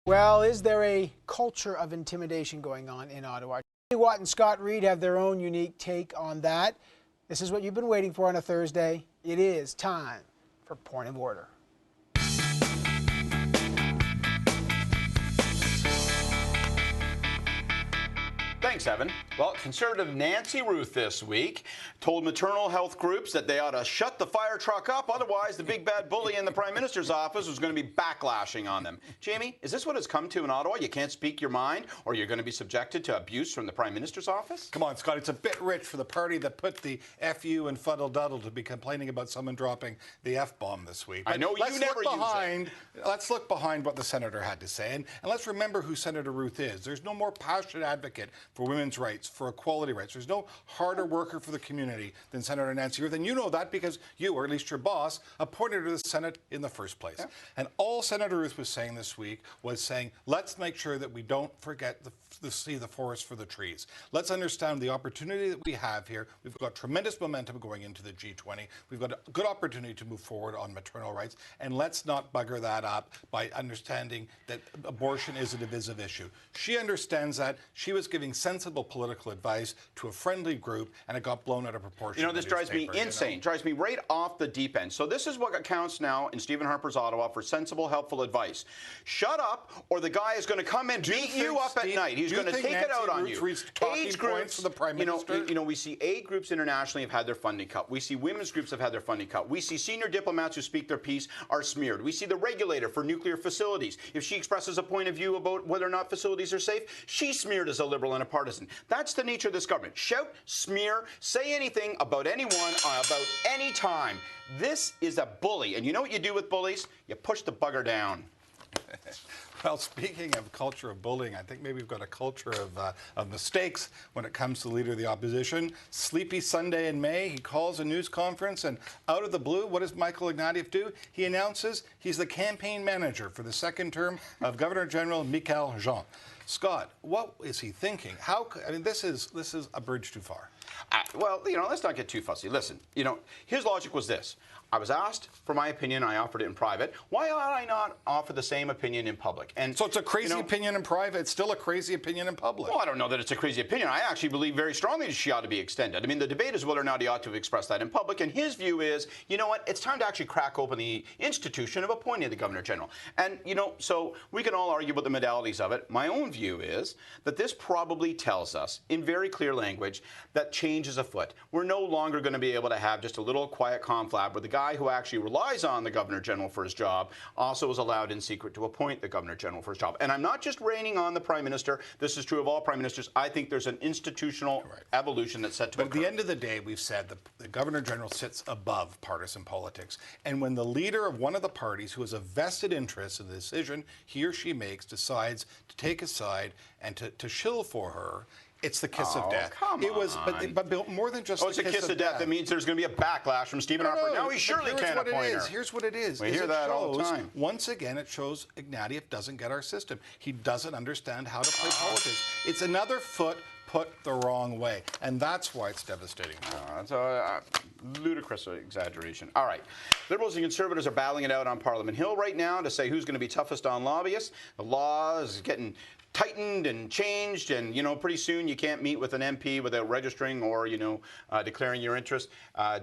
Well, is there a culture of intimidation going on in Ottawa? Jamie Watt and Scott Reid have their own unique take on that. This is what you've been waiting for on a Thursday. It is time for Point of Order. Thanks, Evan. Well, Conservative Nancy Ruth this week told maternal health groups that they ought to shut the fire truck up, otherwise the big bad bully in the Prime Minister's office was going to be backlashing on them. Jamie, is this what it's come to in Ottawa? You can't speak your mind, or you're going to be subjected to abuse from the Prime Minister's office? Come on, Scott, it's a bit rich for the party that put the FU and fuddle-duddle to be complaining about someone dropping the F-bomb this week. I know you never use it. Let's look behind what the senator had to say, and let's remember who Senator Ruth is. There's no more passionate advocate for women's rights, for equality rights. There's no harder worker for the community than Senator Nancy Ruth, and you know that because you, or at least your boss, appointed her to the Senate in the first place. Yeah. And all Senator Ruth was saying this week was saying, let's make sure that we don't forget to see the forest for the trees. Let's understand the opportunity that we have here. We've got tremendous momentum going into the G20. We've got a good opportunity to move forward on maternal rights, and let's not bugger that up by understanding that abortion is a divisive issue. She understands that. She was giving sensible political advice to a friendly group, and it got blown out of proportion. You know, this drives me insane. Drives me right off the deep end. So this is what counts now in Stephen Harper's Ottawa for sensible, helpful advice. Shut up, or the guy is going to come and beat you up at night. He's going to take it out on you. Age groups, for the Prime Minister? You know, we see aid groups internationally have had their funding cut. We see women's groups have had their funding cut. We see senior diplomats who speak their piece are smeared. We see the regulator for nuclear facilities. If she expresses a point of view about whether or not facilities are safe, she's smeared as a liberal and a partisan. That's the nature of this government. Shout, smear, say anything about anyone, about any time. This is a bully. And you know what you do with bullies? You push the bugger down. Well, speaking of culture of bullying, I think maybe we've got a culture of mistakes when it comes to the Leader of the Opposition. Sleepy Sunday in May, he calls a news conference, and out of the blue, what does Michael Ignatieff do? He announces he's the campaign manager for the second term of Governor General Michaël Jean. Scott, what is he thinking? I mean, this is a bridge too far. Well, you know, let's not get too fussy. Listen, you know, his logic was this. I was asked for my opinion. I offered it in private. Why ought I not offer the same opinion in public? And so it's a crazy opinion in private. It's still a crazy opinion in public. Well, I don't know that it's a crazy opinion. I actually believe very strongly that she ought to be extended. I mean, the debate is whether or not he ought to have expressed that in public. And his view is, you know what? It's time to actually crack open the institution of appointing the Governor General. And, you know, so we can all argue about the modalities of it. My own view is that this probably tells us in very clear language that change is afoot. We're no longer going to be able to have just a little quiet conflab where the guy who actually relies on the Governor General for his job also is allowed in secret to appoint the Governor General for his job. And I'm not just raining on the Prime Minister. This is true of all Prime Ministers. I think there's an institutional evolution that's set to occur. But at the end of the day, we've said the Governor General sits above partisan politics. And when the leader of one of the parties who has a vested interest in the decision he or she makes decides to take a side and to shill for her, it's the kiss of death. Come on. But more than just it's a kiss of death. That means there's going to be a backlash from Stephen Harper. No, he surely can't appoint her. Here's what it is. We hear that all the time. Once again, it shows Ignatieff doesn't get our system. He doesn't understand how to play politics. It's another foot put the wrong way, and that's why it's devastating. That's a ludicrous exaggeration. All right. Liberals and Conservatives are battling it out on Parliament Hill right now to say who's going to be toughest on lobbyists. The law is getting tightened and changed, and, you know, pretty soon you can't meet with an MP without registering or, you know, declaring your interest.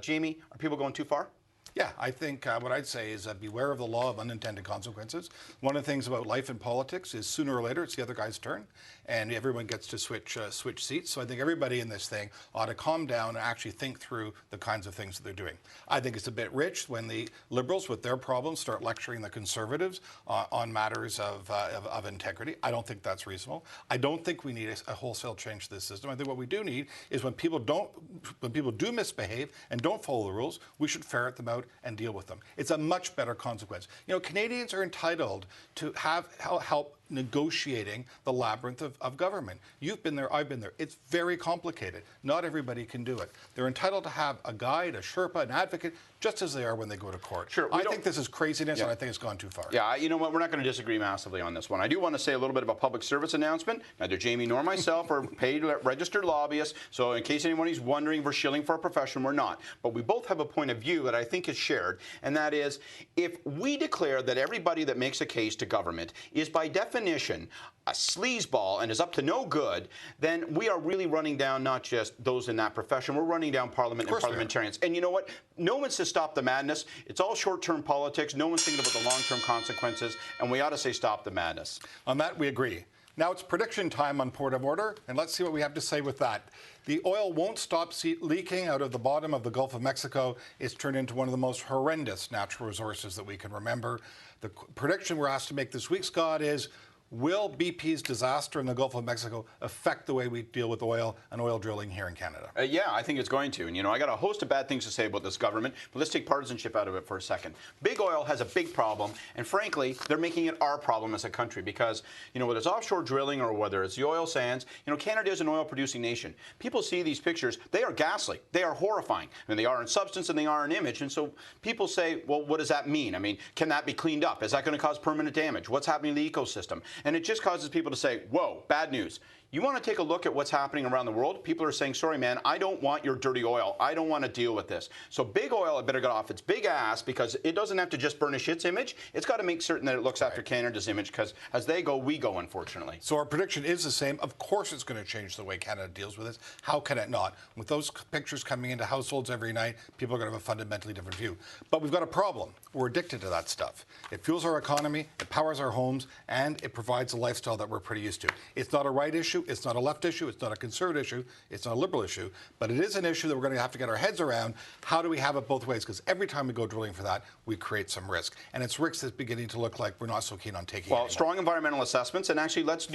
Jamie, are people going too far? Yeah, I think what I'd say is beware of the law of unintended consequences. One of the things about life and politics is sooner or later it's the other guy's turn, and everyone gets to switch seats. So I think everybody in this thing ought to calm down and actually think through the kinds of things that they're doing. I think it's a bit rich when the Liberals, with their problems, start lecturing the Conservatives on matters of integrity. I don't think that's reasonable. I don't think we need a wholesale change to this system. I think what we do need is when people do misbehave and don't follow the rules, we should ferret them out and deal with them. It's a much better consequence. You know, Canadians are entitled to have help negotiating the labyrinth of government. You've been there, I've been there. It's very complicated. Not everybody can do it. They're entitled to have a guide, a Sherpa, an advocate, just as they are when they go to court. Sure, I think this is craziness, and I think it's gone too far. Yeah, you know what? We're not going to disagree massively on this one. I do want to say a little bit of a public service announcement. Neither Jamie nor myself are paid registered lobbyists, so in case anyone is wondering, we're shilling for a profession, we're not. But we both have a point of view that I think is shared, and that is, if we declare that everybody that makes a case to government is by definition definition a sleazeball and is up to no good, then we are really running down not just those in that profession, we're running down Parliament and parliamentarians. And you know what? No one's to stop the madness. It's all short-term politics. No one's thinking about the long-term consequences, and we ought to say stop the madness. On that, we agree. Now it's prediction time on Port of Order, and let's see what we have to say with that. The oil won't stop leaking out of the bottom of the Gulf of Mexico. It's turned into one of the most horrendous natural resources that we can remember. The prediction we're asked to make this week, Scott, is will BP's disaster in the Gulf of Mexico affect the way we deal with oil and oil drilling here in Canada? Yeah, I think it's going to. And, you know, I got a host of bad things to say about this government, but let's take partisanship out of it for a second. Big oil has a big problem, and frankly, they're making it our problem as a country because, you know, whether it's offshore drilling or whether it's the oil sands, you know, Canada is an oil-producing nation. People see these pictures, they are ghastly. They are horrifying. I mean, they are in substance and they are in image. And so people say, well, what does that mean? I mean, can that be cleaned up? Is that going to cause permanent damage? What's happening to the ecosystem? And it just causes people to say, whoa, bad news. You want to take a look at what's happening around the world? People are saying, sorry, man, I don't want your dirty oil. I don't want to deal with this. So big oil had better get off its big ass because it doesn't have to just burnish its image. It's got to make certain that it looks after Canada's image because as they go, we go, unfortunately. So our prediction is the same. Of course it's going to change the way Canada deals with this. How can it not? With those pictures coming into households every night, people are going to have a fundamentally different view. But we've got a problem. We're addicted to that stuff. It fuels our economy, it powers our homes, and it provides a lifestyle that we're pretty used to. It's not a right issue. It's not a left issue. It's not a conservative issue. It's not a liberal issue. But it is an issue that we're going to have to get our heads around. How do we have it both ways? Because every time we go drilling for that, we create some risk. And it's risk that's beginning to look like we're not so keen on taking. Well, strong environmental assessments, and actually let's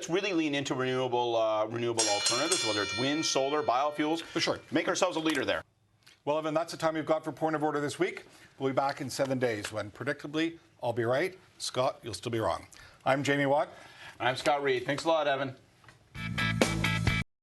really lean into renewable alternatives, whether it's wind, solar, biofuels. For sure. Make ourselves a leader there. Well, Evan, that's the time we've got for Point of Order this week. We'll be back in 7 days when, predictably, I'll be right. Scott, you'll still be wrong. I'm Jamie Watt. I'm Scott Reed. Thanks a lot, Evan.